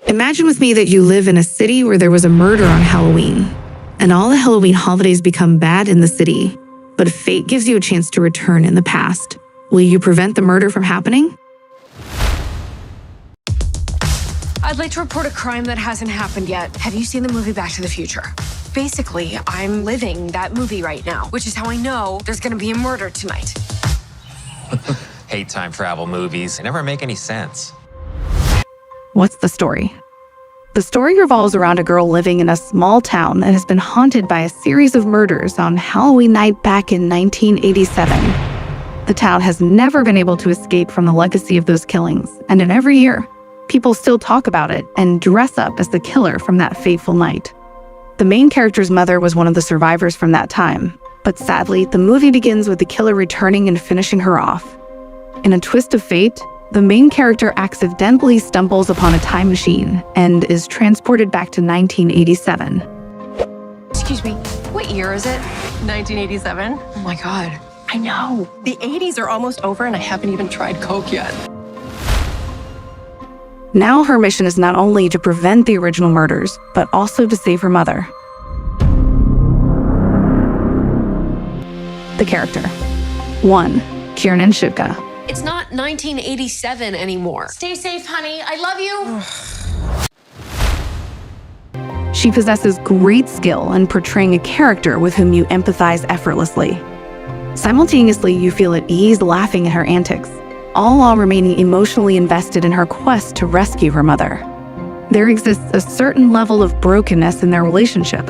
Imagine with me that you live in a city where there was a murder on Halloween, and all the Halloween holidays become bad in the city, but fate gives you a chance to return in the past. Will you prevent the murder from happening? I'd like to report a crime that hasn't happened yet. Have you seen the movie Back to the Future? Basically, I'm living that movie right now, which is how I know there's gonna be a murder tonight. Hate time travel movies. They never make any sense. What's the story? The story revolves around a girl living in a small town that has been haunted by a series of murders on Halloween night back in 1987. The town has never been able to escape from the legacy of those killings, and in every year, people still talk about it and dress up as the killer from that fateful night. The main character's mother was one of the survivors from that time, but sadly, the movie begins with the killer returning and finishing her off. In a twist of fate, the main character accidentally stumbles upon a time machine and is transported back to 1987. Excuse me, what year is it? 1987? Oh my God. I know. The 80s are almost over and I haven't even tried Coke yet. Now her mission is not only to prevent the original murders, but also to save her mother. The character. 1. Kiernan Shipka. It's not 1987 anymore. Stay safe, honey. I love you. She possesses great skill in portraying a character with whom you empathize effortlessly. Simultaneously, you feel at ease laughing at her antics, all while remaining emotionally invested in her quest to rescue her mother. There exists a certain level of brokenness in their relationship,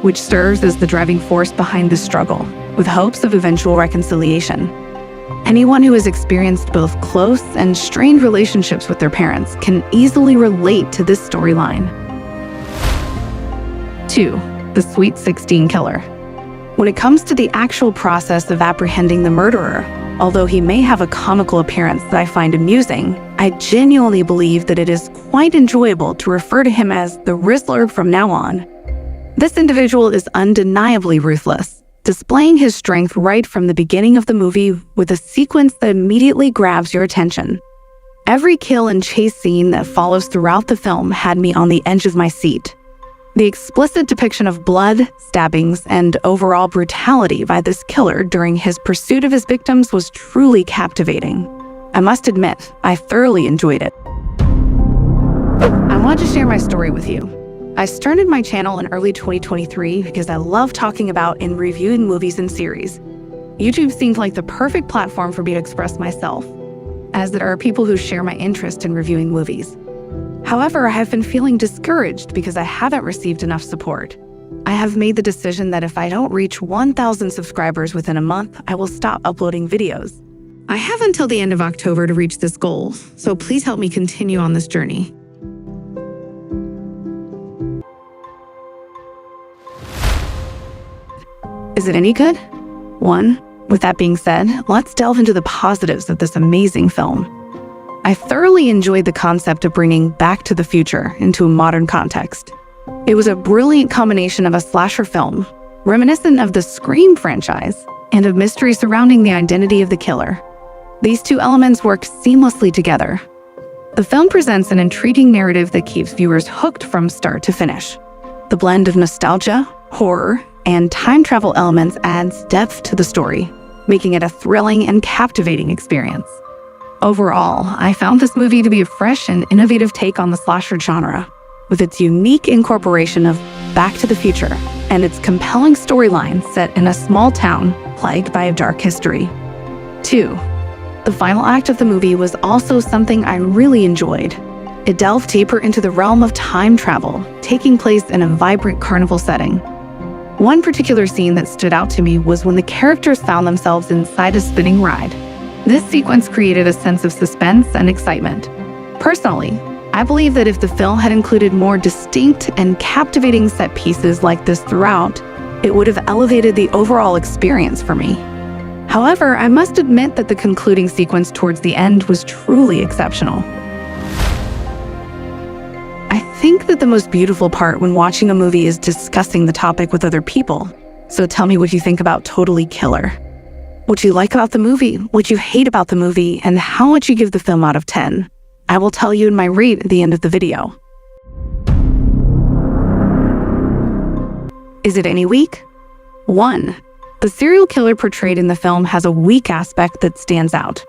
which serves as the driving force behind the struggle, with hopes of eventual reconciliation. Anyone who has experienced both close and strained relationships with their parents can easily relate to this storyline. 2. The Sweet 16 Killer. When it comes to the actual process of apprehending the murderer, although he may have a comical appearance that I find amusing, I genuinely believe that it is quite enjoyable to refer to him as the Rizzler from now on. This individual is undeniably ruthless, displaying his strength right from the beginning of the movie with a sequence that immediately grabs your attention. Every kill and chase scene that follows throughout the film had me on the edge of my seat. The explicit depiction of blood, stabbings, and overall brutality by this killer during his pursuit of his victims was truly captivating. I must admit, I thoroughly enjoyed it. I want to share my story with you. I started my channel in early 2023 because I love talking about and reviewing movies and series. YouTube seemed like the perfect platform for me to express myself, as there are people who share my interest in reviewing movies. However, I have been feeling discouraged because I haven't received enough support. I have made the decision that if I don't reach 1,000 subscribers within a month, I will stop uploading videos. I have until the end of October to reach this goal, so please help me continue on this journey. Is it any good? 1. With that being said, let's delve into the positives of this amazing film. I thoroughly enjoyed the concept of bringing Back to the Future into a modern context. It was a brilliant combination of a slasher film, reminiscent of the Scream franchise, and a mystery surrounding the identity of the killer. These two elements work seamlessly together. The film presents an intriguing narrative that keeps viewers hooked from start to finish. The blend of nostalgia, horror, and time travel elements adds depth to the story, making it a thrilling and captivating experience. Overall, I found this movie to be a fresh and innovative take on the slasher genre, with its unique incorporation of Back to the Future and its compelling storyline set in a small town plagued by a dark history. 2. The final act of the movie was also something I really enjoyed. It delved deeper into the realm of time travel, taking place in a vibrant carnival setting. One particular scene that stood out to me was when the characters found themselves inside a spinning ride. This sequence created a sense of suspense and excitement. Personally, I believe that if the film had included more distinct and captivating set pieces like this throughout, it would have elevated the overall experience for me. However, I must admit that the concluding sequence towards the end was truly exceptional. I think that the most beautiful part when watching a movie is discussing the topic with other people. So tell me what you think about Totally Killer. What you like about the movie, what you hate about the movie, and how much you give the film out of 10. I will tell you in my rate at the end of the video. Is it any weak? 1. The serial killer portrayed in the film has a weak aspect that stands out.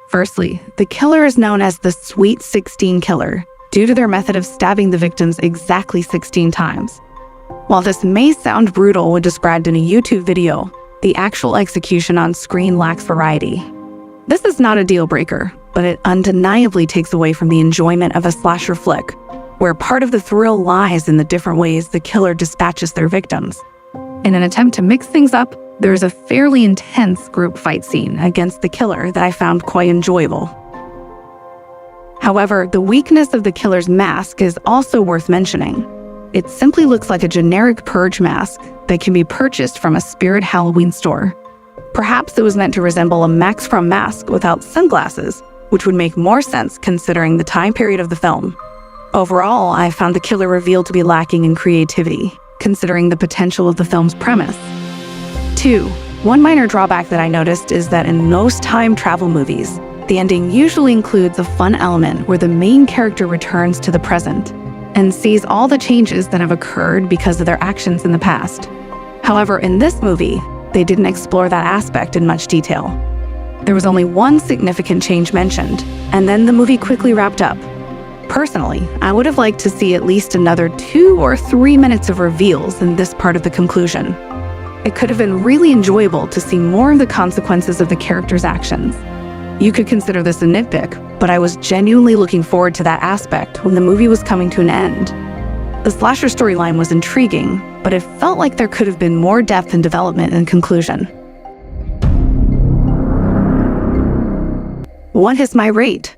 Firstly, the killer is known as the Sweet 16 Killer due to their method of stabbing the victims exactly 16 times. While this may sound brutal when described in a YouTube video, the actual execution on screen lacks variety. This is not a deal breaker, but it undeniably takes away from the enjoyment of a slasher flick, where part of the thrill lies in the different ways the killer dispatches their victims. In an attempt to mix things up, there is a fairly intense group fight scene against the killer that I found quite enjoyable. However, the weakness of the killer's mask is also worth mentioning. It simply looks like a generic purge mask that can be purchased from a Spirit Halloween store. Perhaps it was meant to resemble a Max From mask without sunglasses, which would make more sense considering the time period of the film. Overall, I found the killer reveal to be lacking in creativity, considering the potential of the film's premise. 2. One minor drawback that I noticed is that in most time travel movies, the ending usually includes a fun element where the main character returns to the present and sees all the changes that have occurred because of their actions in the past. However, in this movie, they didn't explore that aspect in much detail. There was only one significant change mentioned, and then the movie quickly wrapped up. Personally, I would have liked to see at least another 2 or 3 minutes of reveals in this part of the conclusion. It could have been really enjoyable to see more of the consequences of the characters' actions. You could consider this a nitpick, but I was genuinely looking forward to that aspect when the movie was coming to an end. The slasher storyline was intriguing, but it felt like there could have been more depth and development in conclusion. What is my rate?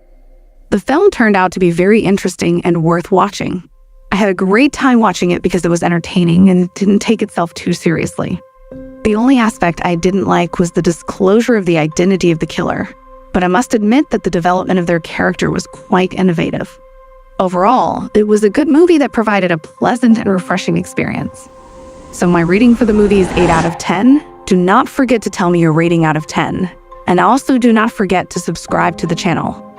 The film turned out to be very interesting and worth watching. I had a great time watching it because it was entertaining and didn't take itself too seriously. The only aspect I didn't like was the disclosure of the identity of the killer, but I must admit that the development of their character was quite innovative. Overall, it was a good movie that provided a pleasant and refreshing experience. So my rating for the movie is 8 out of 10. Do not forget to tell me your rating out of 10. And also do not forget to subscribe to the channel.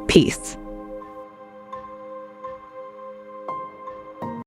Peace.